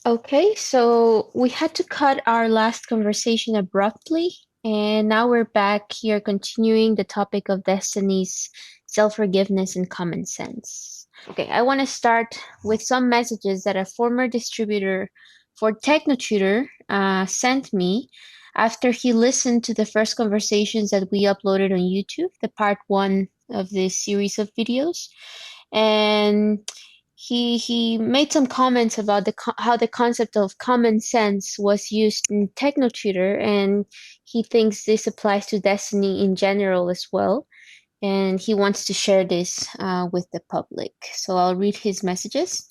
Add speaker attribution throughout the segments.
Speaker 1: Okay, so we had to cut our last conversation abruptly, and now we're back here continuing the topic of Destiny's self-forgiveness and common sense. Okay, I want to start with some messages that a former distributor for TechnoTutor sent me after he listened to the first conversations that we uploaded on YouTube, the part one of this series of videos. And he made some comments about how the concept of common sense was used in TechnoTutor, and he thinks this applies to Destiny in general as well. And he wants to share this with the public. So I'll read his messages.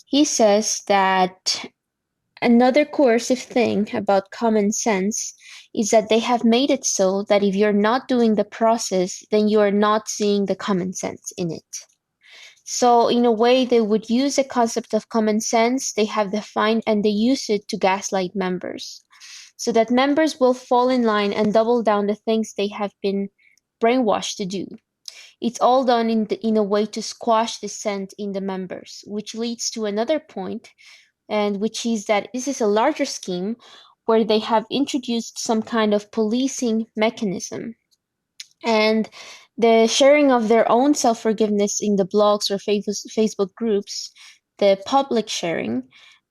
Speaker 1: He says that another coercive thing about common sense is that they have made it so that if you're not doing the process, then you are not seeing the common sense in it. So, in a way, they would use the concept of common sense they have defined and they use it to gaslight members. So that members will fall in line and double down the things they have been brainwashed to do. It's all done in a way to squash dissent in the members, which leads to another point, and which is that this is a larger scheme where they have introduced some kind of policing mechanism. And the sharing of their own self-forgiveness in the blogs or Facebook groups, the public sharing,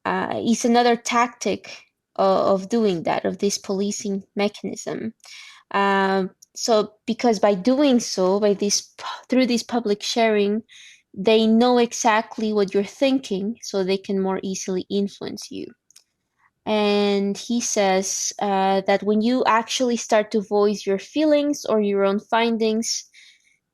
Speaker 1: is another tactic of doing that, of this policing mechanism. So because by doing so, through this public sharing, they know exactly what you're thinking, so they can more easily influence you. And he says that when you actually start to voice your feelings or your own findings,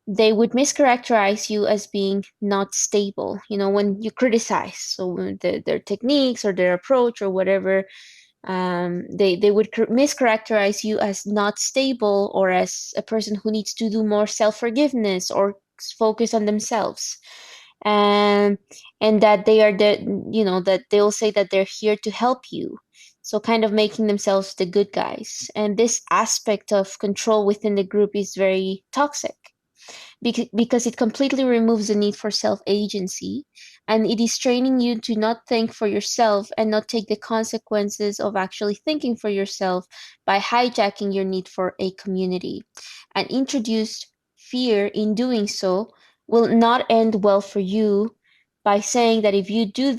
Speaker 1: they would mischaracterize you as being not stable. You know, when you criticize, so their techniques or their approach or whatever, they would mischaracterize you as not stable or as a person who needs to do more self-forgiveness or focus on themselves. And and that they are the, you know, that they'll say that they're here to help you, so kind of making themselves the good guys. And this aspect of control within the group is very toxic because it completely removes the need for self-agency, and it is training you to not think for yourself and not take the consequences of actually thinking for yourself by hijacking your need for a community. And introduced fear in doing so will not end well for you by saying that if you do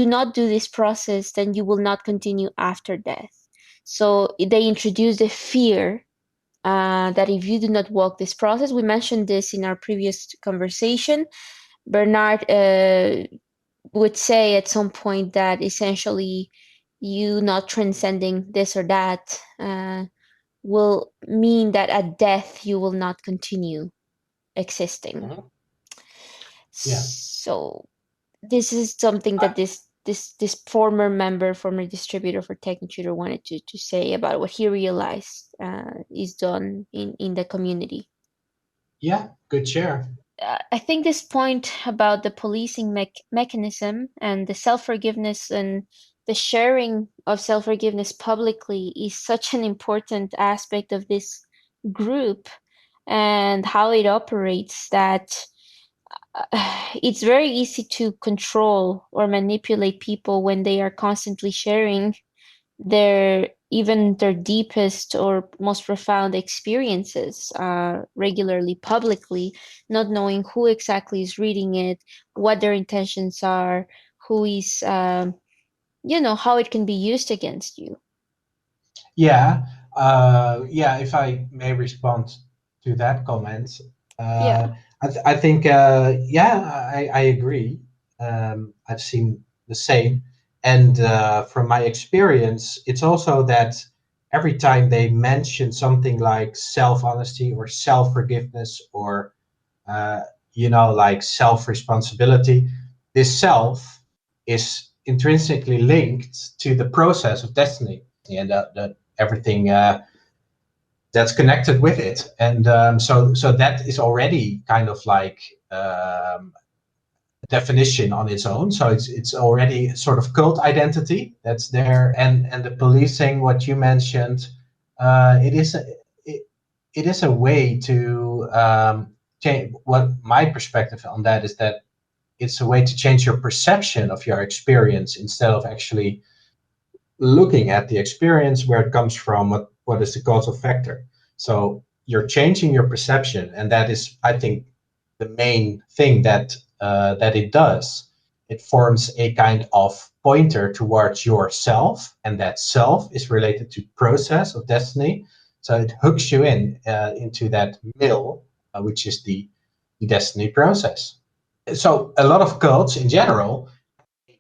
Speaker 1: not do this process, then you will not continue after death. So they introduce the fear that if you do not walk this process, we mentioned this in our previous conversation. Bernard would say at some point that essentially you not transcending this or that will mean that at death you will not continue existing.
Speaker 2: Mhm. Yeah.
Speaker 1: So this is something that this former distributor for TechnoTutor wanted to say about what he realized is done in the community.
Speaker 2: Yeah, good share.
Speaker 1: I think this point about the policing mechanism and the self-forgiveness and the sharing of self-forgiveness publicly is such an important aspect of this group and how it operates that it's very easy to control or manipulate people when they are constantly sharing their deepest or most profound experiences regularly publicly, not knowing who exactly is reading it, what their intentions are, who is how it can be used against you.
Speaker 2: Yeah, yeah. If I may respond to that comment,
Speaker 1: Yeah.
Speaker 2: I think, yeah, I agree. I've seen the same, and from my experience, it's also that every time they mention something like self-honesty or self-forgiveness or like self-responsibility, this self is intrinsically linked to the process of destiny and that everything that's connected with it. And so that is already kind of like a definition on its own. So it's already sort of cult identity that's there. And the policing, what you mentioned, it is it is a way to change. What my perspective on that is that it's a way to change your perception of your experience instead of actually looking at the experience, where it comes from, what is the causal factor. So you're changing your perception, and that is, I think, the main thing that that it does. It forms a kind of pointer towards yourself, and that self is related to process of destiny. So it hooks you into that middle, which is the destiny process. So a lot of cults in general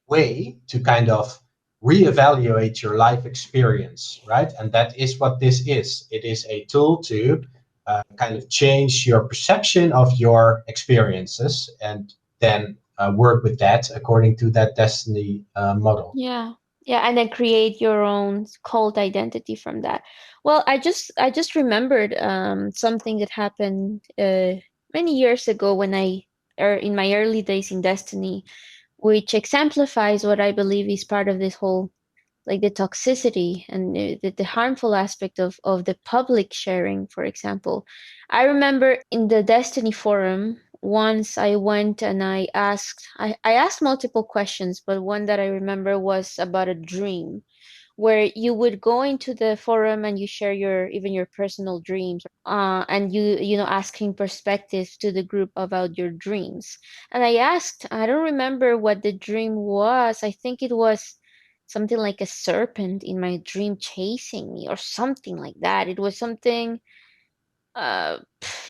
Speaker 2: way to kind of reevaluate your life experience, right? And that is what this is. It is a tool to kind of change your perception of your experiences, and then work with that according to that destiny model.
Speaker 1: Yeah. Yeah, and then create your own cult identity from that. Well, I just remembered something that happened many years ago when in my early days in Destiny, which exemplifies what I believe is part of this whole, like, the toxicity and the harmful aspect of the public sharing, for example. I remember in the Destiny forum, once I went and I asked multiple questions, but one that I remember was about a dream, where you would go into the forum and you share your even your personal dreams, and asking perspectives to the group about your dreams. And I don't remember what the dream was. I think it was something like a serpent in my dream chasing me or something like that. It was something, uh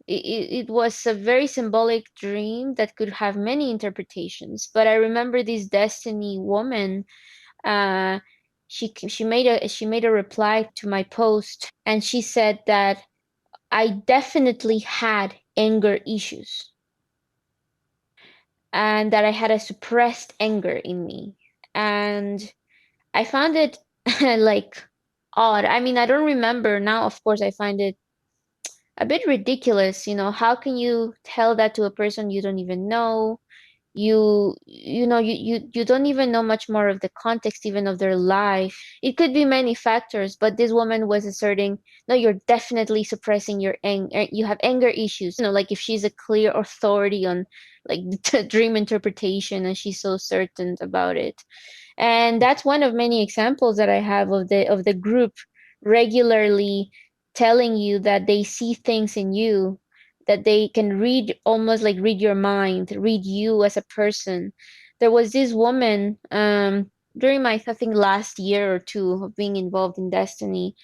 Speaker 1: it was a very symbolic dream that could have many interpretations. But I remember this Destiny woman, uh she made a reply to my post, and she said that I definitely had anger issues, and that I had a suppressed anger in me. And I found it like odd. I mean, I don't remember now. Of course, I find it a bit ridiculous. How can you tell that to a person you don't even know? You don't even know much more of the context even of their life. It could be many factors, but this woman was asserting, no, you're definitely suppressing your anger. You have anger issues. Like, if she's a clear authority on, like, the dream interpretation, and she's so certain about it. And that's one of many examples that I have of the group regularly telling you that they see things in you, that they can read, almost like read your mind, read you as a person. There was this woman, during my, I think, last year or two of being involved in Destiny,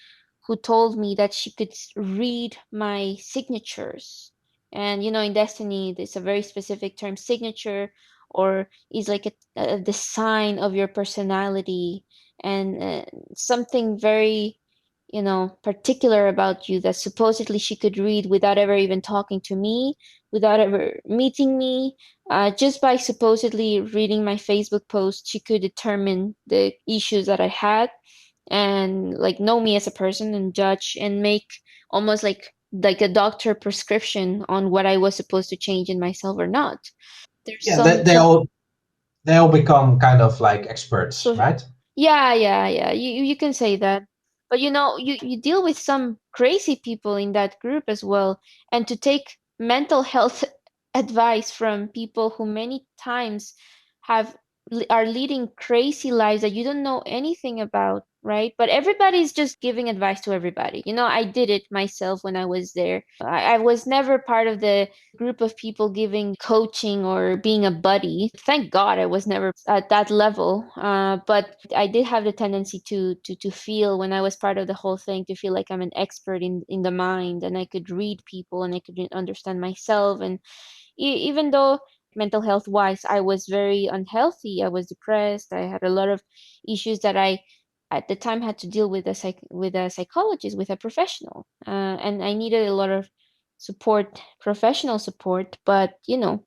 Speaker 1: who told me that she could read my signatures. And in Destiny, there's a very specific term, signature, or is like the sign of your personality, and something very, particular about you, that supposedly she could read without ever even talking to me, without ever meeting me. Just by supposedly reading my Facebook post, she could determine the issues that I had, and, like, know me as a person and judge and make almost like a doctor prescription on what I was supposed to change in myself or not. There's
Speaker 2: Yeah,
Speaker 1: some
Speaker 2: they'll become kind of like experts,
Speaker 1: so
Speaker 2: right?
Speaker 1: yeah, yeah, yeah. You can say that. But you deal with some crazy people in that group as well. And to take mental health advice from people who many times have are leading crazy lives that you don't know anything about, right? But everybody's just giving advice to everybody. I did it myself when I was there. I was never part of the group of people giving coaching or being a buddy. Thank God I was never at that level. But I did have the tendency to feel, when I was part of the whole thing, to feel like I'm an expert in the mind, and I could read people and I could understand myself. And even though mental health wise I was very unhealthy, I was depressed, I had a lot of issues that I at the time had to deal with a psychologist, with a professional, and I needed a lot of support, professional support. But
Speaker 2: Yeah.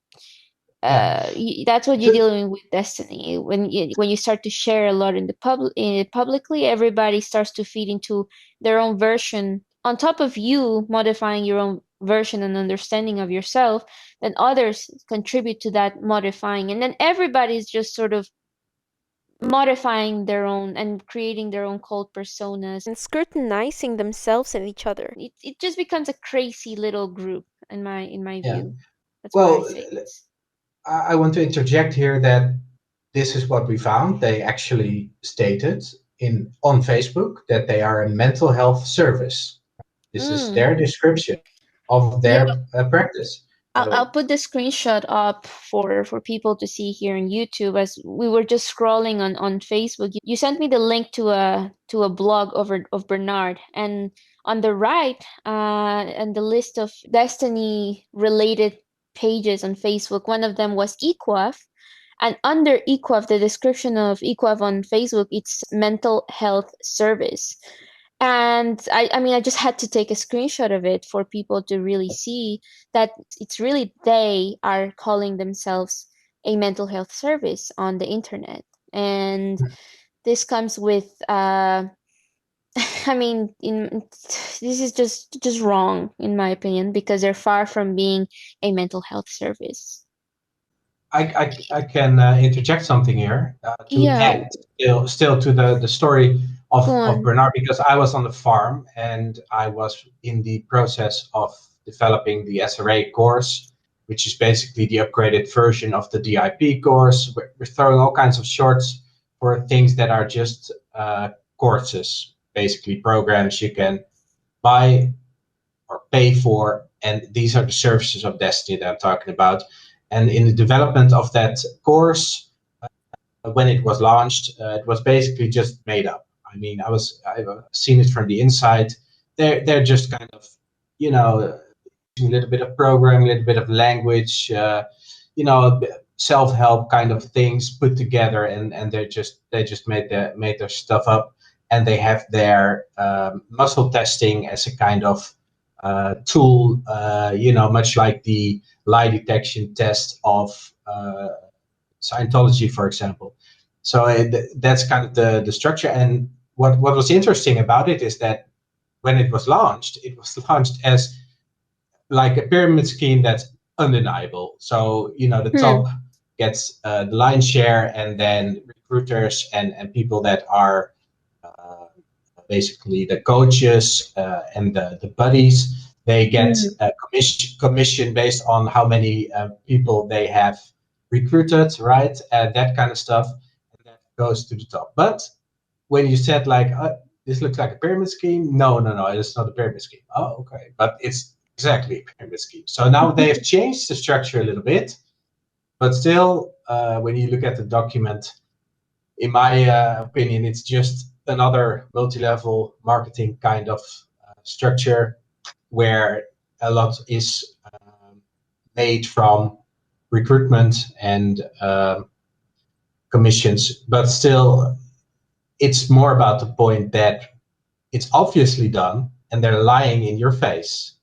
Speaker 1: that's what you're
Speaker 2: So
Speaker 1: dealing with Destiny. When you start to share a lot in the publicly, everybody starts to feed into their own version, on top of you modifying your own version and understanding of yourself. Then others contribute to that modifying, and then everybody's just sort of modifying their own and creating their own cult personas and scrutinizing themselves and each other. It just becomes a crazy little group, in my
Speaker 2: yeah.
Speaker 1: view. That's what I
Speaker 2: Well,
Speaker 1: say.
Speaker 2: I want to interject here that this is what we found. They actually stated in on Facebook that they are a mental health service. This is
Speaker 1: Mm.
Speaker 2: their description of
Speaker 1: Yeah,
Speaker 2: their practice, by the way.
Speaker 1: I'll put the screenshot up for people to see here on YouTube as we were just scrolling on Facebook. You sent me the link to a blog over of Bernard, and on the right, and the list of Destiny related pages on Facebook, one of them was EQAFE, and under EQAFE, the description of EQAFE on Facebook, it's mental health service. And I mean, I just had to take a screenshot of it for people to really see that it's really they are calling themselves a mental health service on the internet. And this comes with, I mean, this is just wrong in my opinion because they're far from being a mental health service.
Speaker 2: I can interject something here to
Speaker 1: Yeah,
Speaker 2: add still to the story
Speaker 1: go
Speaker 2: of
Speaker 1: on.
Speaker 2: Bernard, because I was on the farm and I was in the process of developing the SRA course, which is basically the upgraded version of the DIP course. We're throwing all kinds of shorts for things that are just courses, basically programs you can buy or pay for. And these are the services of Destiny that I'm talking about. And in the development of that course, when it was launched, it was basically just made up. I mean, I've seen it from the inside. They're just kind of, you know, using a little bit of programming, a little bit of language, self-help kind of things put together, and they just made their stuff up, and they have their muscle testing as a kind of tool, much like the lie detection test of Scientology, for example. So that's kind of the structure. And what was interesting about it is that when it was launched as like a pyramid scheme that's undeniable. So the
Speaker 1: Hmm.
Speaker 2: top gets the lion's share, and then recruiters and people that are uh, basically the coaches and the buddies, they get
Speaker 1: Hmm.
Speaker 2: a commission based on how many people they have recruited, right? That kind of stuff, and that goes to the top. But when you said like this looks like a pyramid scheme, no, it's not a pyramid scheme. Oh, okay, but it's exactly a pyramid scheme. So now they have changed the structure a little bit, but still, when you look at the document, in my opinion, it's just another multi-level marketing kind of structure where a lot is made from recruitment and commissions, but still, it's more about the point that it's obviously done and they're lying in your face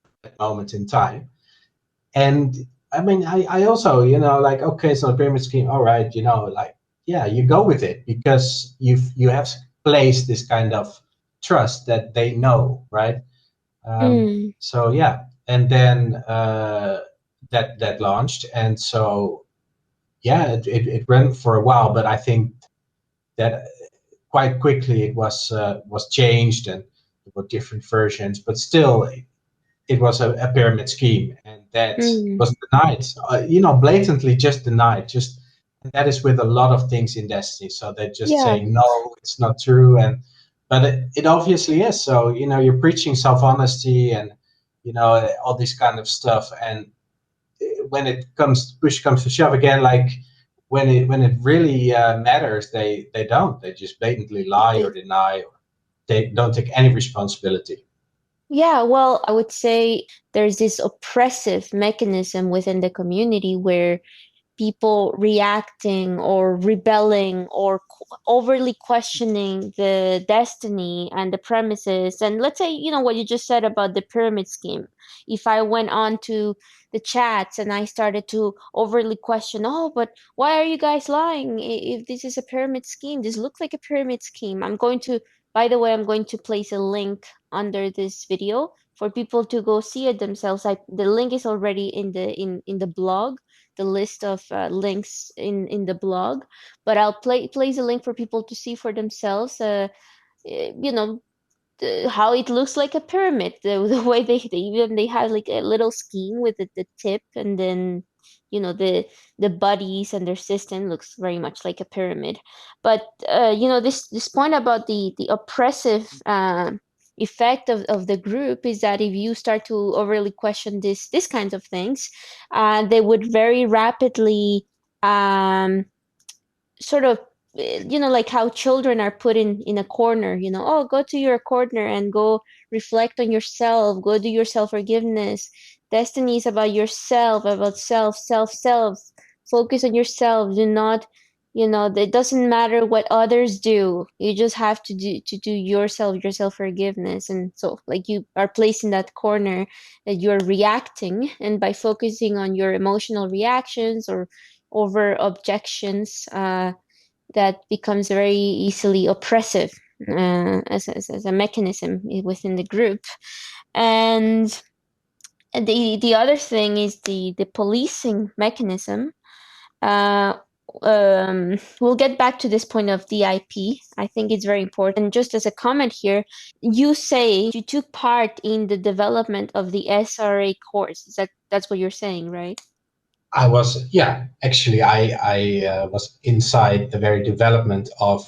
Speaker 2: at that moment in time. And I mean, I also, like, okay, it's not a pyramid scheme. All right, like, yeah, you go with it because you have placed this kind of trust that they know, right?
Speaker 1: Hmm.
Speaker 2: So yeah, and then that launched, and so yeah, it ran for a while, but I think that quite quickly it was changed, and there were different versions, but still it was a pyramid scheme, and that
Speaker 1: Hmm.
Speaker 2: was denied, blatantly just denied. Just and that is with a lot of things in Destiny. So they just
Speaker 1: Yeah.
Speaker 2: say no, it's not true, and but it obviously is. So you're preaching self-honesty and all this kind of stuff, and when it comes push comes to shove again, like when it really matters, they don't. They just blatantly lie or
Speaker 1: They
Speaker 2: deny, or they don't take any responsibility.
Speaker 1: Yeah, well, I would say there's this oppressive mechanism within the community where people reacting or rebelling or overly questioning the destiny and the premises. And let's say, what you just said about the pyramid scheme. If I went on to the chats and I started to overly question, oh, but why are you guys lying? If this is a pyramid scheme, this looks like a pyramid scheme. By the way, I'm going to place a link under this video for people to go see it themselves. The link is already in the blog, the list of links in the blog, but I'll place a link for people to see for themselves. You know, how it looks like a pyramid. The way they have like a little scheme with the tip, and then the bodies and their system looks very much like a pyramid. But this point about the oppressive effect of the group is that if you start to overly question this kinds of things, they would very rapidly um sort of like how children are put in a corner, oh, go to your corner and go reflect on yourself, go do your self-forgiveness. Destiny is about yourself, about self, focus on yourself. Do not, it doesn't matter what others do, you just have to do your self-forgiveness. And so like you are placed in that corner that you're reacting, and by focusing on your emotional reactions or over objections, that becomes very easily oppressive, as a mechanism within the group. And the other thing is the policing mechanism. Uh, we'll get back to this point of DIP. I think it's very important. And just as a comment here, you say you took part in the development of the SRA course. That's what you're saying, right?
Speaker 2: I was, yeah, actually, I was inside the very development of,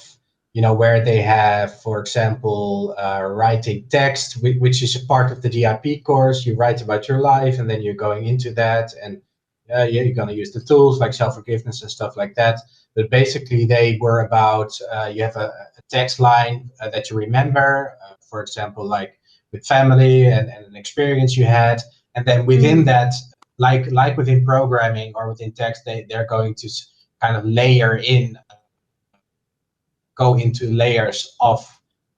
Speaker 2: where they have, for example, writing text, which is a part of the DIP course. You write about your life, and then you're going into that, and yeah, you're going to use the tools like self-forgiveness and stuff like that. But basically, they were about you have a text line that you remember, for example, like with family and an experience you had, and then within
Speaker 1: Mm-hmm.
Speaker 2: that, like within programming or within text, they're going to kind of go into layers of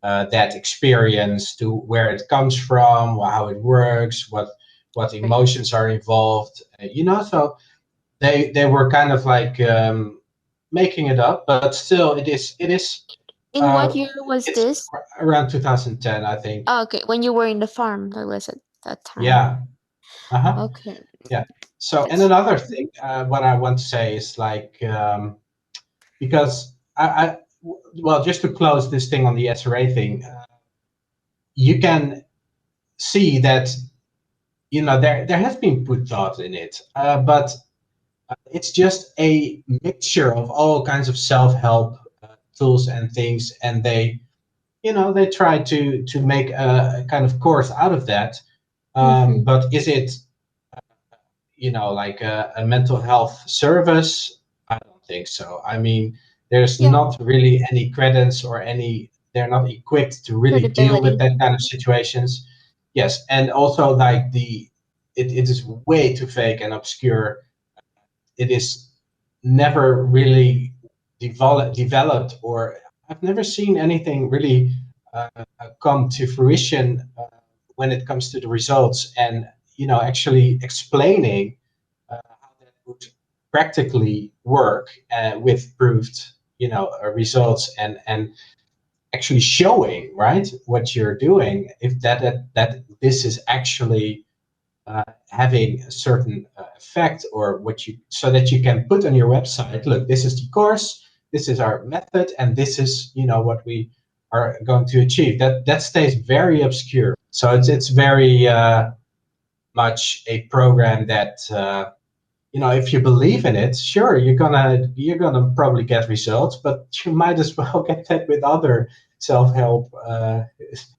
Speaker 2: that experience, to where it comes from, how it works, what
Speaker 1: Right.
Speaker 2: emotions are involved. So they were kind of like making it up, but still, it is
Speaker 1: In
Speaker 2: uh,
Speaker 1: what year was
Speaker 2: it's
Speaker 1: this?
Speaker 2: around 2010, I think.
Speaker 1: Oh, okay, when you were in the farm, that was at that time.
Speaker 2: Yeah. Uh-huh.
Speaker 1: Okay,
Speaker 2: Yeah. So, and
Speaker 1: that's.
Speaker 2: another thing,
Speaker 1: Mhm.
Speaker 2: what I want to say is like, because well, just to close this thing on the SRA thing, you can see that there has been put thought in it, but it's just a mixture of all kinds of self-help tools and things, and they try to make a kind of course out of that.
Speaker 1: Mhm.
Speaker 2: But is it like a mental health service? I don't think so. I mean, there's
Speaker 1: Yeah,
Speaker 2: not really any credence or they're not equipped to really deal with
Speaker 1: credibility.
Speaker 2: that kind of situations. Yes, and also like it is way too fake and obscure. It is never really developed, or I've never seen anything really uh, come to fruition when it comes to the results, and actually explaining how that would practically work with proved results, and actually showing, right, what you're doing, if that this is actually having a certain effect, or what you so that you can put on your website, look, this is the course, this is our method, and this is what we are going to achieve. That stays very obscure, so it's very much a program that if you believe in it, sure, you're gonna probably get results, but you might as well get that with other self-help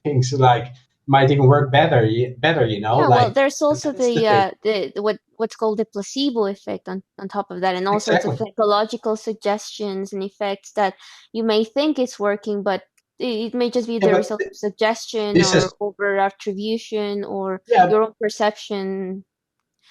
Speaker 2: things, like might even work better,
Speaker 1: Yeah, well,
Speaker 2: like,
Speaker 1: there's
Speaker 2: and
Speaker 1: also
Speaker 2: that's the thing.
Speaker 1: what's called the placebo effect on top of that, and all sorts of
Speaker 2: Exactly.
Speaker 1: psychological suggestions and effects that you may think it's working, but it may just be
Speaker 2: Yeah,
Speaker 1: the
Speaker 2: but
Speaker 1: result of suggestion
Speaker 2: this
Speaker 1: or
Speaker 2: has
Speaker 1: over attribution or
Speaker 2: yeah,
Speaker 1: your own perception.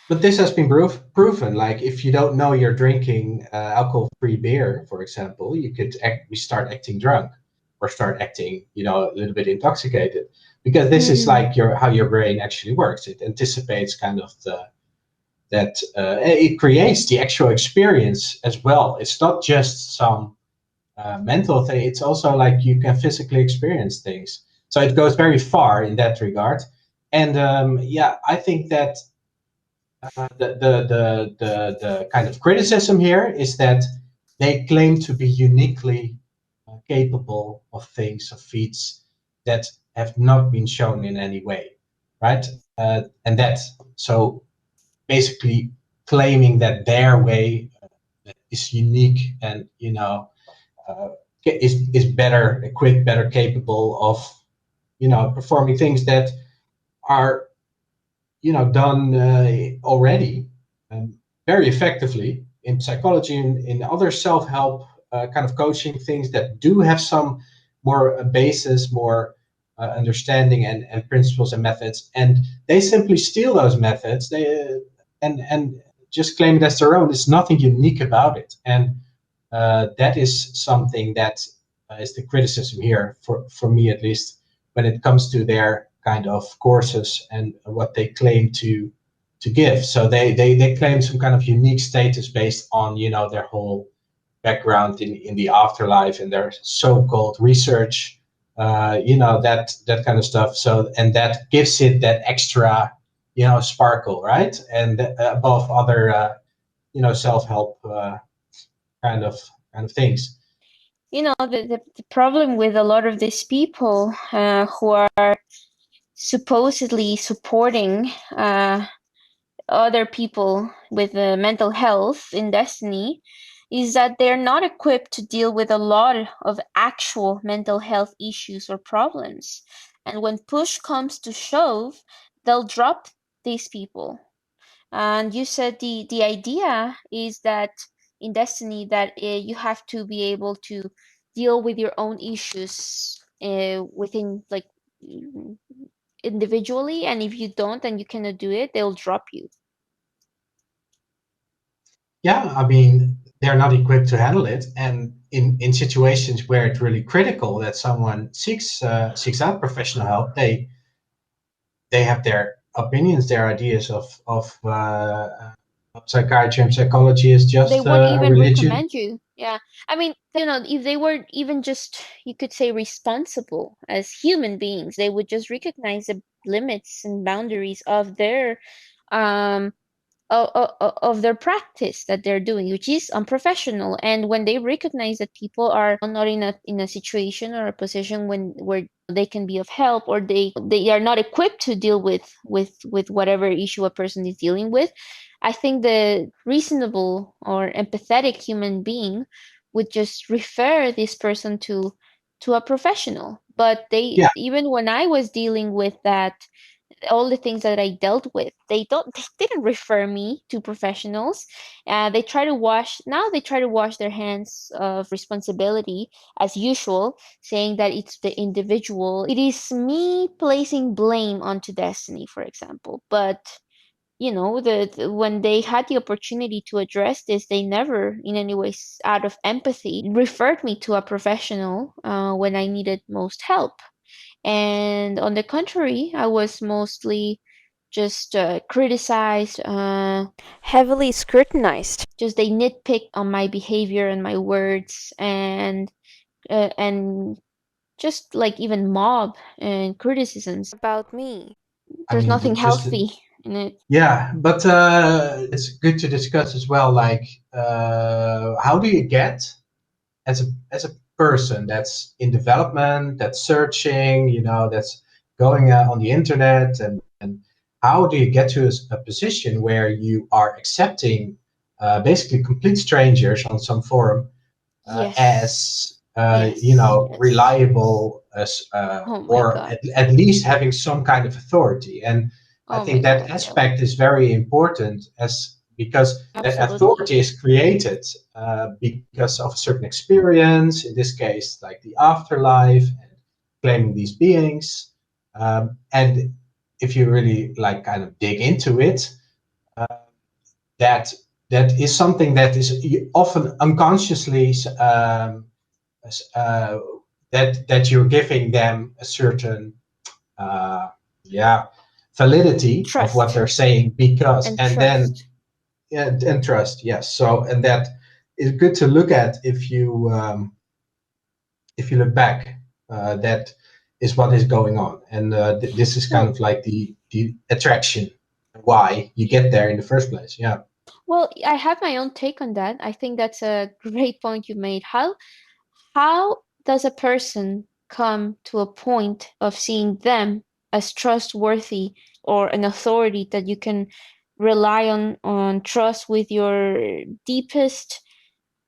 Speaker 2: but this has been proven. Like, if you don't know you're drinking alcohol-free beer, for example, you could start acting drunk, or start acting, a little bit intoxicated, because this is
Speaker 1: Mm,
Speaker 2: like how your brain actually works. It anticipates kind of that it creates the actual experience as well. It's not just some mental thing. It's also like you can physically experience things. So it goes very far in that regard. And yeah, I think that the kind of criticism here is that they claim to be uniquely capable of things, of feats that have not been shown in any way, right? And that's so basically claiming that their way is unique and is better equipped, better capable of performing things that are done already very effectively in psychology and in other self-help kind of coaching things that do have some more basis, more understanding and principles and methods, and they simply steal those methods. And just claim it as their own. There's nothing unique about it, and that is something that is the criticism here for me at least when it comes to their kind of courses and what they claim to give. So they claim some kind of unique status based on their whole background in the afterlife and their so-called research, that kind of stuff. So and that gives it that extra sparkle, right? And above other self-help kind of things.
Speaker 1: The problem with a lot of these people who are supposedly supporting other people with mental health in Destiny is that they're not equipped to deal with a lot of actual mental health issues or problems. And when push comes to shove, they'll drop these people. And you said the idea is that in Destiny that you have to be able to deal with your own issues within like individually, and if you don't and you cannot do it, they'll drop you.
Speaker 2: Yeah, I mean, they're not equipped to handle it, and in situations where it's really critical that someone seeks out professional help, they have their opinions, their ideas of psychiatry and psychology is
Speaker 1: They
Speaker 2: just
Speaker 1: won't
Speaker 2: a
Speaker 1: even
Speaker 2: religion.
Speaker 1: recommend you. Yeah. I mean, if they were even just, you could say, responsible as human beings, they would just recognize the limits and boundaries of their um of their practice that they're doing, which is unprofessional. And when they recognize that people are not in a situation or a position where they can be of help, or they are not equipped to deal with whatever issue a person is dealing with, I think the reasonable or empathetic human being would just refer this person to a professional. But
Speaker 2: Yeah,
Speaker 1: even when I was dealing with that, all the things that I dealt with, they didn't refer me to professionals. They try to wash their hands of responsibility as usual, saying that it's the individual. It is me placing blame onto Destiny, for example. But when they had the opportunity to address this, they never, in any way, out of empathy, referred me to a professional when I needed most help. And on the contrary, I was mostly just criticized, heavily scrutinized. Just they nitpicked on my behavior and my words, and just like even mob and criticisms about me.
Speaker 2: I
Speaker 1: There's
Speaker 2: mean,
Speaker 1: nothing healthy in it.
Speaker 2: yeah, but it's good to discuss as well. Like, how do you get as a person that's in development, that's searching, that's going on the internet, and how do you get to a position where you are accepting basically complete strangers on some forum
Speaker 1: Yes,
Speaker 2: as
Speaker 1: yes, yes.
Speaker 2: reliable as
Speaker 1: Oh my
Speaker 2: or
Speaker 1: God.
Speaker 2: at least having some kind of authority. And I
Speaker 1: Oh my
Speaker 2: think that
Speaker 1: God, yeah.
Speaker 2: aspect is very important as because that
Speaker 1: Absolutely.
Speaker 2: authority is created because of a certain experience, in this case like the afterlife and claiming these beings. And if you really like kind of dig into it, uh, that that is something that is often unconsciously uh, that you're giving them a certain uh, yeah validity of what
Speaker 1: Trust
Speaker 2: they're saying because
Speaker 1: and
Speaker 2: and then
Speaker 1: trust.
Speaker 2: yeah, and trust, yes. So and that is good to look at if you look back. That is what is going on, and this is kind
Speaker 1: Well,
Speaker 2: of like the attraction why you get there in the first place. Yeah.
Speaker 1: well, I have my own take on that. I think that's a great point you made. How does a person come to a point of seeing them as trustworthy or an authority that you can rely on trust with your deepest,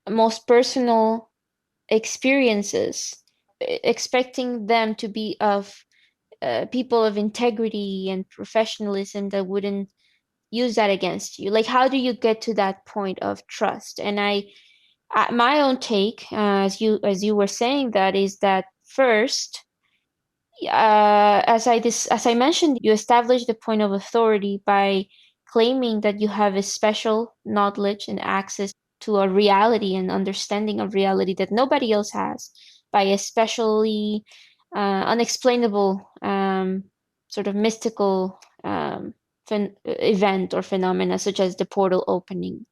Speaker 1: most personal experiences, expecting them to be of people of integrity and professionalism that wouldn't use that against you. Like, how do you get to that point of trust? And my own take, as you were saying, that is that first, as I mentioned, you establish the point of authority by claiming that you have a special knowledge and access to a reality and understanding of reality that nobody else has, by a specially unexplainable sort of mystical event or phenomena, such as the portal opening.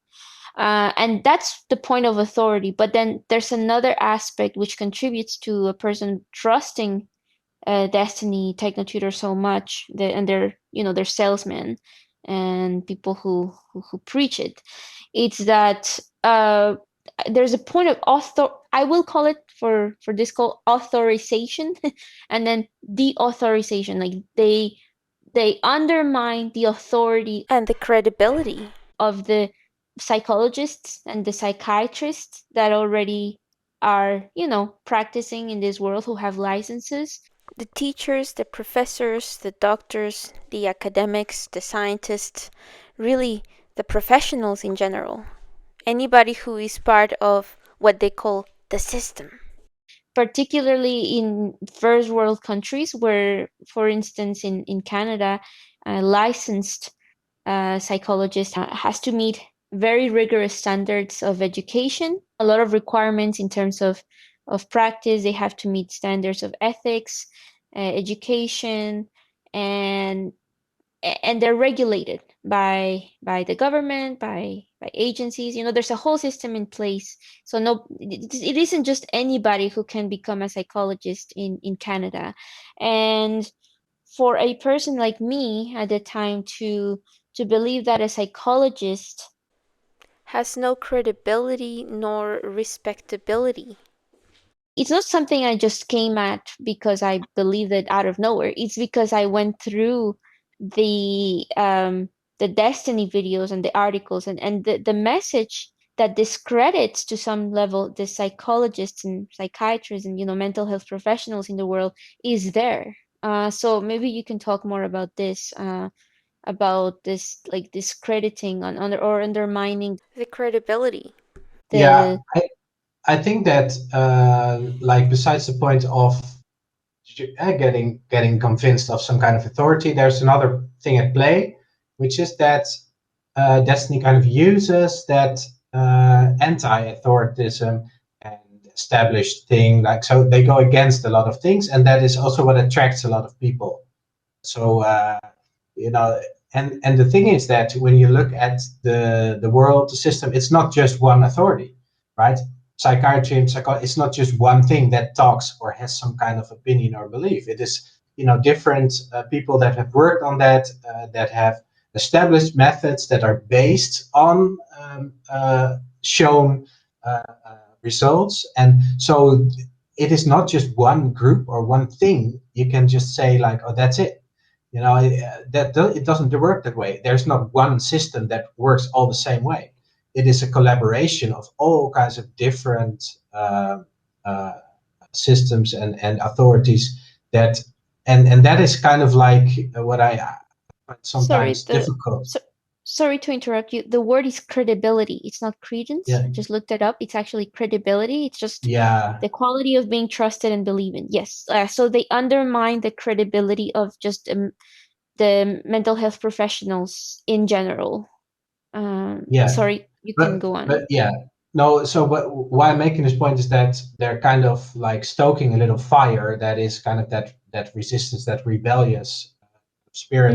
Speaker 1: And that's the point of authority. But then there's another aspect which contributes to a person trusting Desteni, TechnoTutor so much, and they're salesmen and people who preach it. It's that there's a point of author. I will call it for this call authorization, and then deauthorization. Like they undermine the authority
Speaker 3: and the credibility.
Speaker 1: of the psychologists and the psychiatrists that already are, practicing in this world, who have licenses.
Speaker 3: The teachers, the professors, the doctors, the academics, the scientists, really the professionals in general. Anybody who is part of what they call the system.
Speaker 1: Particularly in first world countries where, for instance, in Canada, a licensed psychologist has to meet very rigorous standards of education, a lot of requirements in terms of practice. They have to meet standards of ethics, education, and they're regulated by the government, by agencies. There's a whole system in place. So no, it isn't just anybody who can become a psychologist in Canada. And for a person like me at the time to believe that a psychologist
Speaker 3: Has no credibility nor respectability.
Speaker 1: it's not something I just came at because I believed it out of nowhere. It's because I went through the Desteni videos and the articles, and the message that discredits to some level the psychologists and psychiatrists and mental health professionals in the world is there. So maybe you can talk more about this, like discrediting or undermining
Speaker 3: The credibility.
Speaker 2: Yeah,
Speaker 1: the
Speaker 2: I think that like besides the point of getting convinced of some kind of authority, there's another thing at play, which is that Destiny kind of uses that anti-authoritism and established thing, like so they go against a lot of things, and that is also what attracts a lot of people. So you know, and the thing is that when you look at the world, the system, it's not just one authority, right? Psychiatry and psychology, it's not just one thing that talks or has some kind of opinion or belief. It is, different people that have worked on that have established methods that are based on shown results. And so it is not just one group or one thing. You can just say like, oh, that's it. It doesn't work that way. There's not one system that works all the same way. It is a collaboration of all kinds of different uh, systems and authorities that and that is kind of like what I find
Speaker 1: sorry
Speaker 2: sometimes
Speaker 1: the
Speaker 2: difficult.
Speaker 1: so, sorry to interrupt you. The word is credibility. It's not credence.
Speaker 2: Yeah,
Speaker 1: I just looked it up. It's actually credibility. It's just
Speaker 2: yeah,
Speaker 1: the quality of being trusted and believed in. Yes. So they undermine the credibility of just the mental health professionals in general.
Speaker 2: yeah.
Speaker 1: Sorry, you can go
Speaker 2: But
Speaker 1: on.
Speaker 2: yeah, no. So why I'm making this point is that they're kind of like stoking a little fire that is kind of that resistance, that rebellious spirit,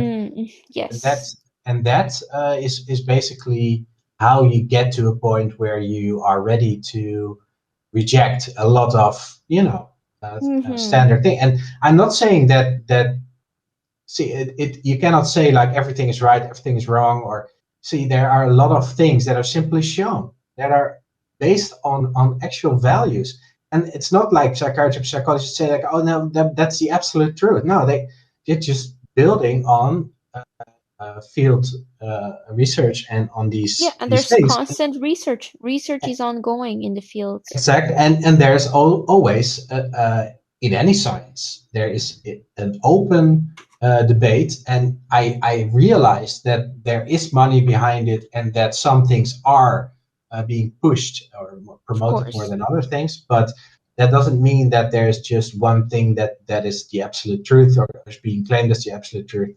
Speaker 2: and that
Speaker 1: Yes.
Speaker 2: is basically how you get to a point where you are ready to reject a lot of
Speaker 1: Mm-hmm.
Speaker 2: standard thing. And I'm not saying that see you cannot say like everything is right, everything is wrong, or see there are a lot of things that are simply shown that are based on actual values, and it's not like psychiatrists, psychologists say like, oh no, that's the absolute truth. No, they're just building on field research and on
Speaker 1: Yeah, and
Speaker 2: these
Speaker 1: there's
Speaker 2: things.
Speaker 1: constant research. Research is ongoing in the field.
Speaker 2: Exactly, and there's always in any science there is an open debate, and I realize that there is money behind it, and that some things are being pushed or
Speaker 1: Of
Speaker 2: promoted more
Speaker 1: course.
Speaker 2: than other things, but that doesn't mean that there's just one thing that is the absolute truth or is being claimed as the absolute truth.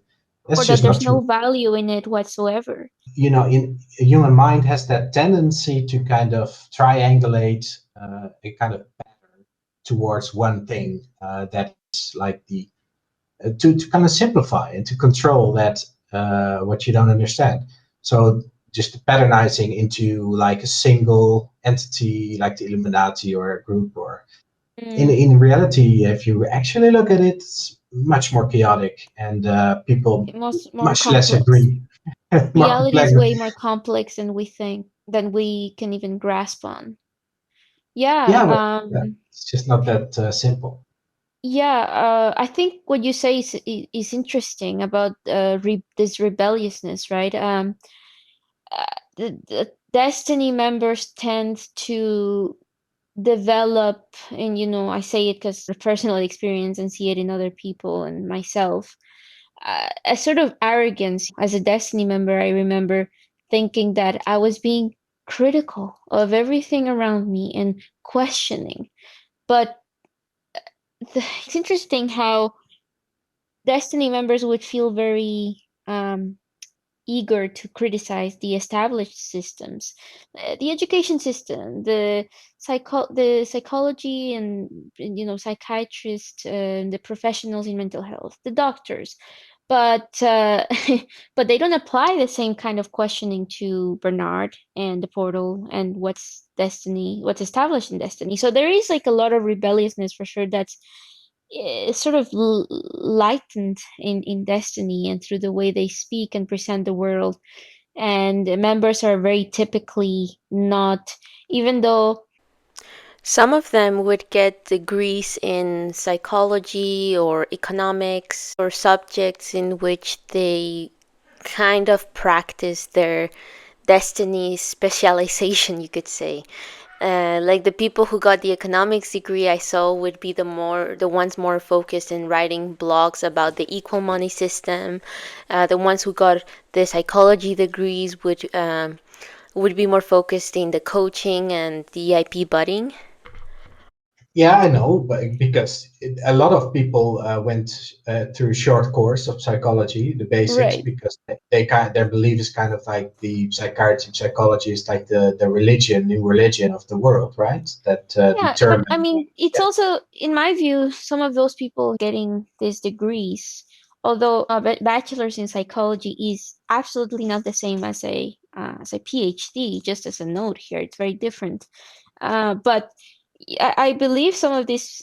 Speaker 2: That's
Speaker 1: Or that
Speaker 2: just not
Speaker 1: there's
Speaker 2: true.
Speaker 1: no value in it whatsoever.
Speaker 2: In human mind has that tendency to kind of triangulate a kind of pattern towards one thing that is like the to kind of simplify and to control that what you don't understand. So just patternizing into like a single entity like the Illuminati or a group, or in reality, if you actually look at it, it's much more chaotic, and people
Speaker 1: More
Speaker 2: much less
Speaker 1: complex.
Speaker 2: agree. More
Speaker 1: Reality is
Speaker 2: complex.
Speaker 1: way more complex than we think, than we can even grasp on. Yeah,
Speaker 2: Yeah, but yeah, it's just not that simple.
Speaker 1: I think what you say is interesting about this rebelliousness, right? The Destiny members tend to develop, and I say it because personal experience and see it in other people and myself, a sort of arrogance. As a Destiny member, I remember thinking that I was being critical of everything around me and questioning. But it's interesting how Destiny members would feel very eager to criticize the established systems, the education system, the psychology and psychiatrists, the professionals in mental health, the doctors, but but they don't apply the same kind of questioning to Bernard and the portal and what's established in Destiny. So there is like a lot of rebelliousness for sure that's sort of lightened in Destiny and through the way they speak and present the world. And members are very typically not, even though.
Speaker 3: Some of them would get degrees in psychology or economics or subjects in which they kind of practice their destiny specialization, you could say. Like the people who got the economics degree I saw would be the ones more focused in writing blogs about the equal money system. The ones who got the psychology degrees would be more focused in the coaching and the IP budding.
Speaker 2: Yeah, I know, but because a lot of people went through a short course of psychology, the basics,
Speaker 1: Right.
Speaker 2: because they kind their belief is kind of like the psychiatry, psychology is like the religion, new religion of the world, right? That
Speaker 1: Yeah, but I
Speaker 2: determine.
Speaker 1: mean, it's
Speaker 2: Yeah,
Speaker 1: also, in my view, some of those people getting these degrees, although a bachelor's in psychology is absolutely not the same as a PhD. Just as a note here, it's very different. But I believe some of these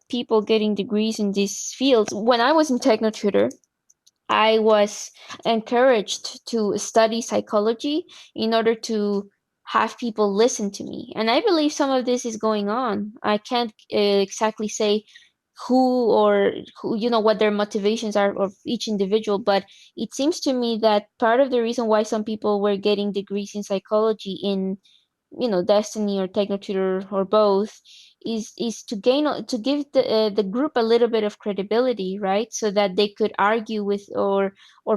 Speaker 1: people getting degrees in these fields. When I was in TechnoTutor, I was encouraged to study psychology in order to have people listen to me. And I believe some of this is going on. I can't exactly say who, what their motivations are of each individual, but it seems to me that part of the reason why some people were getting degrees in psychology in Destiny or TechnoTutor or both, is to give the group a little bit of credibility, right? So that they could argue with or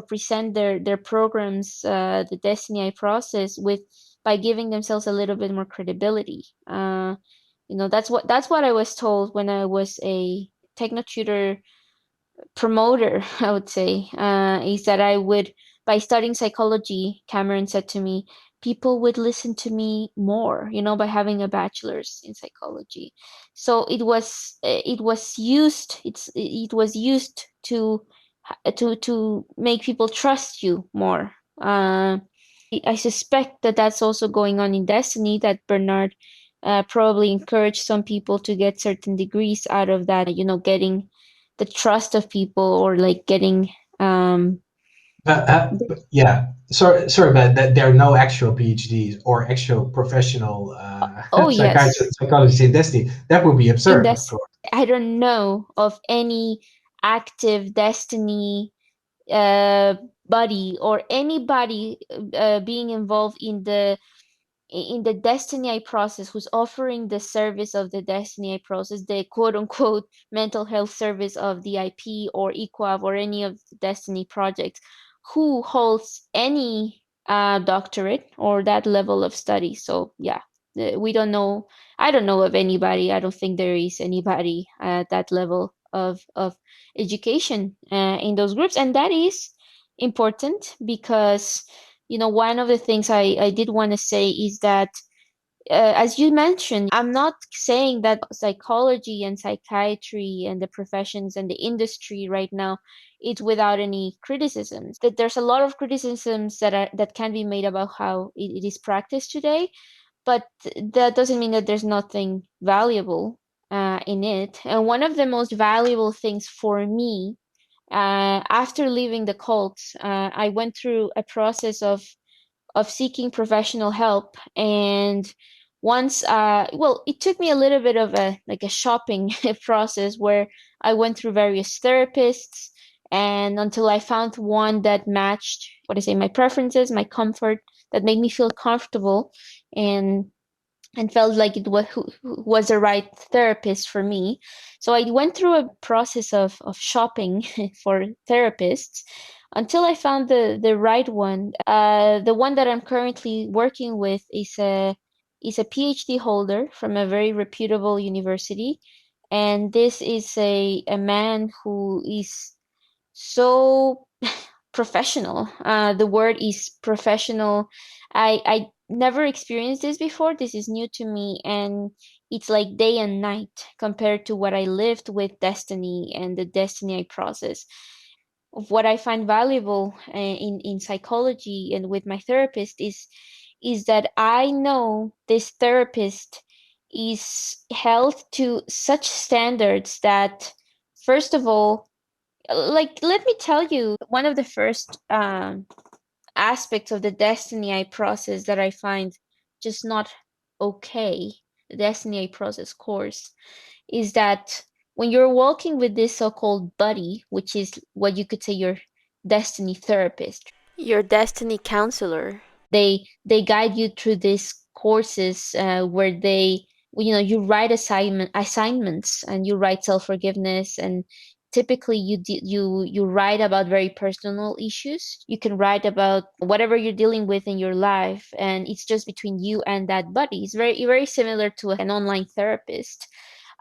Speaker 1: present their programs, the Destiny I process with, by giving themselves a little bit more credibility. That's what I was told when I was a TechnoTutor promoter, I would say, is that I would, by studying psychology, Cameron said to me, people would listen to me more, by having a bachelor's in psychology. So it was used to make people trust you more. I suspect that that's also going on in Destiny, that Bernard probably encouraged some people to get certain degrees out of that, getting the trust of people, or like getting
Speaker 2: Yeah. Sorry, but that there are no actual PhDs or actual professional
Speaker 1: Oh
Speaker 2: psychiatrists,
Speaker 1: yes,
Speaker 2: psychologists in Destiny. That would be
Speaker 1: in
Speaker 2: absurd, of
Speaker 1: this,
Speaker 2: course.
Speaker 1: I don't know of any active Destiny buddy or anybody being involved in the Destiny I process who's offering the service of the Destiny I process, the quote unquote mental health service of DIP or EQAFE or any of the Destiny projects, who holds any doctorate or that level of study. So yeah, we don't know. I don't know of anybody. I don't think there is anybody at that level of education in those groups, and that is important because one of the things I did want to say is that, as you mentioned, I'm not saying that psychology and psychiatry and the professions and the industry right now is without any criticisms. That there's a lot of criticisms that can be made about how it is practiced today, but that doesn't mean that there's nothing valuable in it. And one of the most valuable things for me, after leaving the cult, I went through a process of seeking professional help. And once, well, it took me a little bit of a shopping process where I went through various therapists and until I found one that matched what I say, my preferences, my comfort, that made me feel comfortable and felt like it was who was the right therapist for me. So I went through a process of shopping for therapists until I found the right one. The one that I'm currently working with is a PhD holder from a very reputable university, and this is a man who is so professional. The word is professional. I never experienced this before. This is new to me, and it's like day and night compared to what I lived with Destiny and the Destiny I process. Of what I find valuable in psychology and with my therapist is that I know this therapist is held to such standards that, first of all, like, let me tell you, one of the first aspects of the Destiny I process that I find just not okay, the Destiny I process course, is that when you're walking with this so-called buddy, which is what you could say your Destiny therapist,
Speaker 3: Your destiny counselor.
Speaker 1: they guide you through these courses where you write assignments and you write self-forgiveness, and typically you write about very personal issues. You can write about whatever you're dealing with in your life, and it's just between you and that buddy. It's very similar to an online therapist,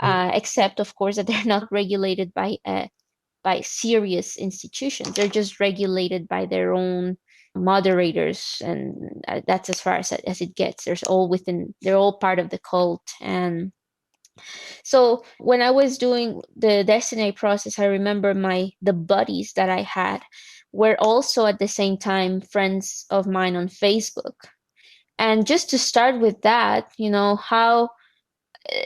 Speaker 1: except of course that they're not regulated by serious institutions. They're just regulated by their own moderators, and that's as far as it gets. They're all part of the cult. And so when I was doing the Destiny process, I remember the buddies that I had were also at the same time friends of mine on Facebook. And just to start with that, how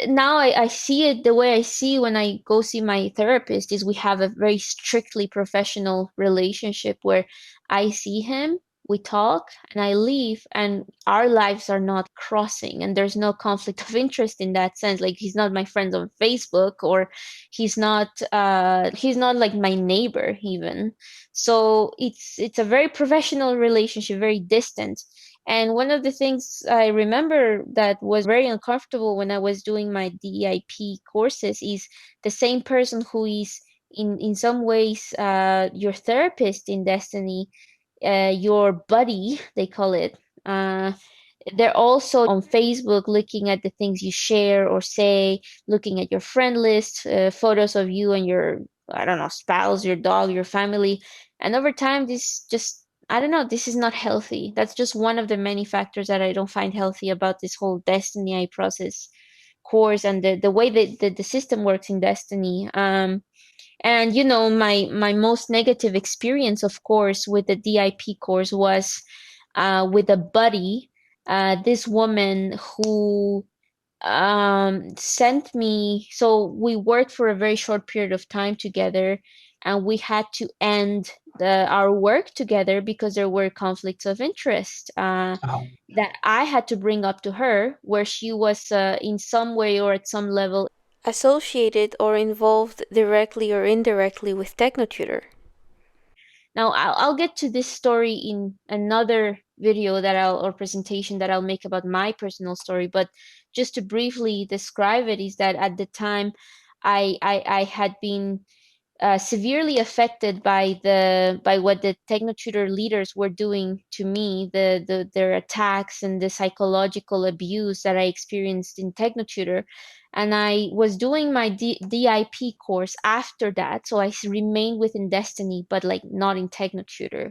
Speaker 1: now I see it the way I see when I go see my therapist is we have a very strictly professional relationship where I see him, we talk, and I leave, and our lives are not crossing, and there's no conflict of interest in that sense. Like, he's not my friend on Facebook, or he's not like my neighbor even. So it's a very professional relationship, very distant. And one of the things I remember that was very uncomfortable when I was doing my DIP courses is the same person who is in some ways your therapist in Destiny, your buddy, they call it. Uh, they're also on Facebook looking at the things you share or say, looking at your friend list, photos of you and your, I don't know, spouse, your dog, your family. And over time, this just, I don't know, this is not healthy. That's just one of the many factors that I don't find healthy about this whole Destiny I process course and the way that the system works in Destiny. And my most negative experience, of course, with the DIP course was with a buddy, this woman who sent me. So we worked for a very short period of time together, and we had to end our work together because there were conflicts of interest that I had to bring up to her, where she was in some way or at some level
Speaker 3: associated or involved directly or indirectly with TechnoTutor.
Speaker 1: Now, I'll get to this story in another video that or presentation that I'll make about my personal story, but just to briefly describe it is that at the time I had been severely affected by what the TechnoTutor leaders were doing to me, their attacks and the psychological abuse that I experienced in TechnoTutor. And I was doing my DIP course after that, so I remained within Desteni, but like not in TechnoTutor.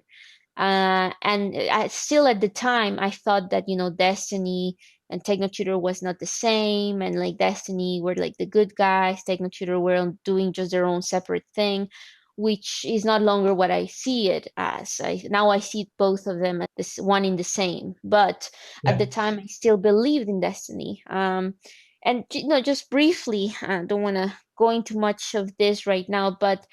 Speaker 1: And still at the time, I thought that, Desteni and TechnoTutor was not the same, and like Desteni were like the good guys, TechnoTutor were doing just their own separate thing, which is not longer what I see it as. Now I see both of them as one in the same. But at the time, I still believed in Desteni. And just briefly, I don't want to go into much of this right now, but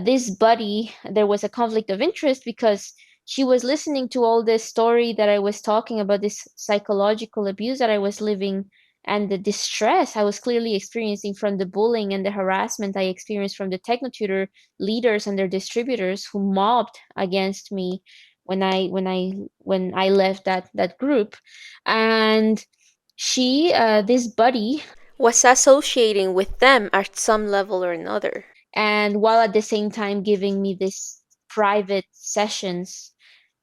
Speaker 1: this buddy, there was a conflict of interest because she was listening to all this story that I was talking about, this psychological abuse that I was living and the distress I was clearly experiencing from the bullying and the harassment I experienced from the TechnoTutor leaders and their distributors who mobbed against me when I left that group. And she, this buddy,
Speaker 3: was associating with them at some level or another.
Speaker 1: and while at the same time giving me these private sessions.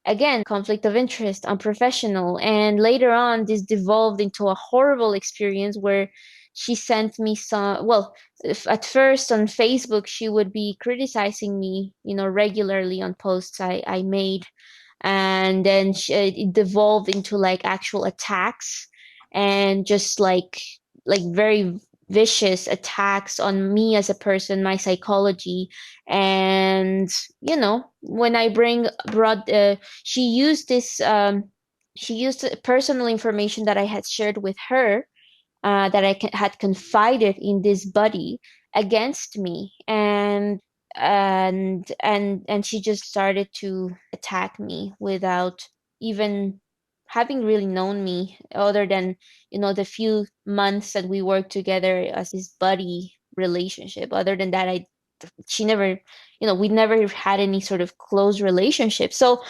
Speaker 1: Again, conflict of interest, unprofessional. And later on, this devolved into a horrible experience where she sent me at first on Facebook, she would be criticizing me, regularly on posts I made. And then it devolved into like actual attacks and just like very vicious attacks on me as a person, my psychology. And when I brought she used this she used personal information that I had shared with her, that I had confided in this buddy, against me. And she just started to attack me without even having really known me, other than the few months that we worked together as this buddy relationship. Other than that, she never, we never had any sort of close relationship. So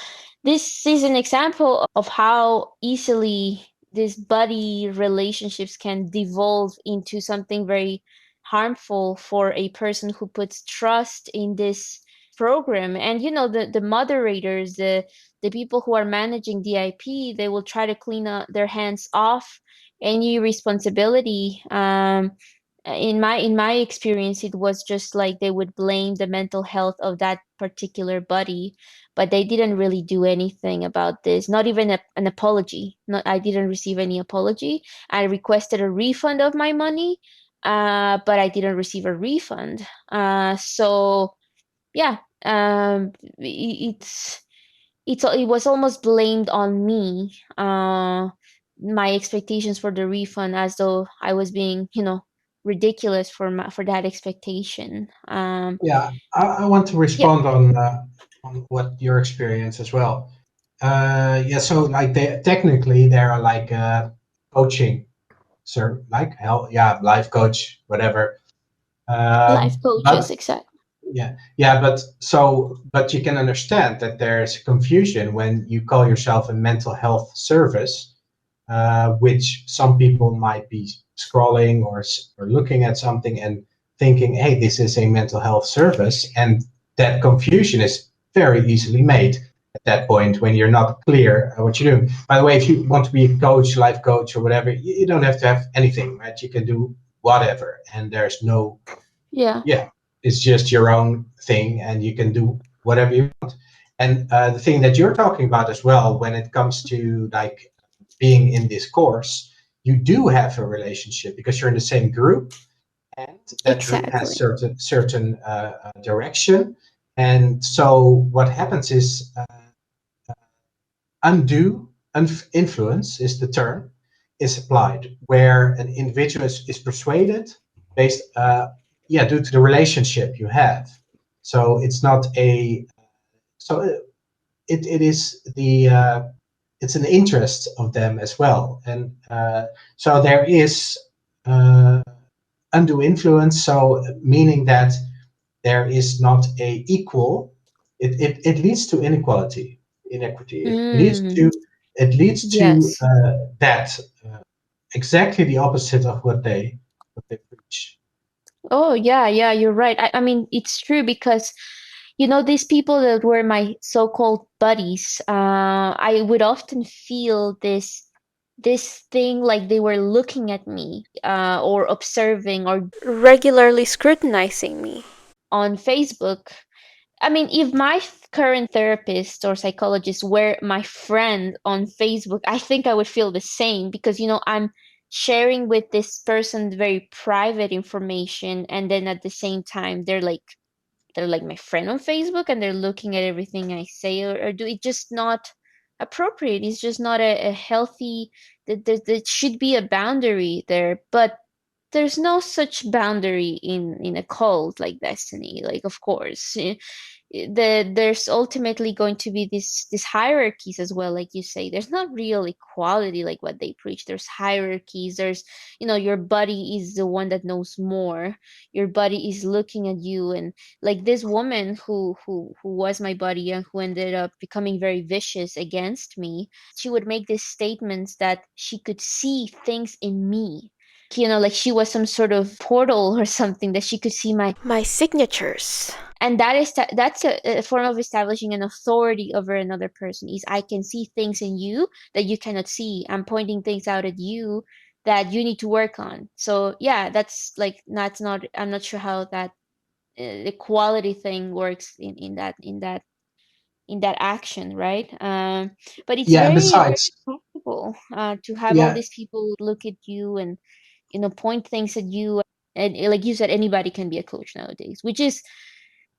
Speaker 1: this is an example of how easily these buddy relationships can devolve into something very harmful for a person who puts trust in this program. And the moderators, the people who are managing DIP, they will try to clean up their hands off any responsibility. In my experience, it was just like they would blame the mental health of that particular buddy, but they didn't really do anything about this. Not even an apology. I didn't receive any apology. I requested a refund of my money, but I didn't receive a refund. So yeah, it was almost blamed on me. My expectations for the refund, as though I was being, ridiculous for that expectation.
Speaker 2: Yeah, I want to
Speaker 1: Yeah,
Speaker 2: respond on what your experience as well. Yeah, so like technically there are like coaching, sir, like hell, yeah, life coach, whatever.
Speaker 1: life coaches,
Speaker 2: But
Speaker 1: exactly.
Speaker 2: yeah, but you can understand that there's confusion when you call yourself a mental health service, which some people might be scrolling or looking at something and thinking, hey, this is a mental health service, and that confusion is very easily made at that point when you're not clear what you're doing. By the way, if you want to be a coach, life coach, or whatever, you don't have to have anything, right? You can do whatever, and there's no,
Speaker 1: Yeah,
Speaker 2: yeah, it's just your own thing, and you can do whatever you want. And the thing that you're talking about as well, when it comes to like being in this course, you do have a relationship because you're in the same group, and that group has
Speaker 1: exactly.
Speaker 2: certain direction. And so what happens is undue influence is the term is applied, where an individual is persuaded based, yeah, due to the relationship you have. So it's not a so it is it's an interest of them as well, and so there is undue influence. So meaning that there is not a equal. It leads to inequity.
Speaker 1: Mm,
Speaker 2: It leads to
Speaker 1: yes.
Speaker 2: that exactly the opposite of what they preach.
Speaker 1: Oh, yeah, yeah, you're right. I mean, it's true because, these people that were my so-called buddies, I would often feel this thing like they were looking at me, or observing, or
Speaker 3: Regularly scrutinizing me.
Speaker 1: on Facebook. I mean, if my current therapist or psychologist were my friend on Facebook, I think I would feel the same because, I'm sharing with this person very private information, and then at the same time they're like my friend on Facebook, and they're looking at everything I say or do. It's just not appropriate. It's just not a healthy. There should be a boundary there, but there's no such boundary in a cult like Destiny. Like, of course, there's ultimately going to be these hierarchies as well, like you say. There's not real equality like what they preach. There's hierarchies. There's, your buddy is the one that knows more. Your buddy is looking at you, and like this woman who was my buddy and who ended up becoming very vicious against me, she would make these statements that she could see things in me, like she was some sort of portal or something, that she could see
Speaker 3: My signatures.
Speaker 1: and that's a form of establishing an authority over another person. Is I can see things in you that you cannot see. I'm pointing things out at you that you need to work on. So yeah, that's not, I'm not sure how that equality thing works in that action, right? But it's
Speaker 2: Yeah, and
Speaker 1: very, very
Speaker 2: besides,
Speaker 1: comfortable to have all
Speaker 2: yeah,
Speaker 1: these people look at you and point things at you. And like you said, anybody can be a coach nowadays, which is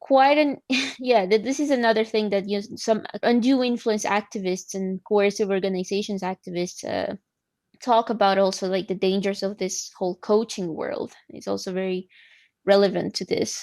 Speaker 1: quite an yeah. This is another thing that some undue influence activists and coercive organizations activists talk about. Also, like the dangers of this whole coaching world is also very relevant to this.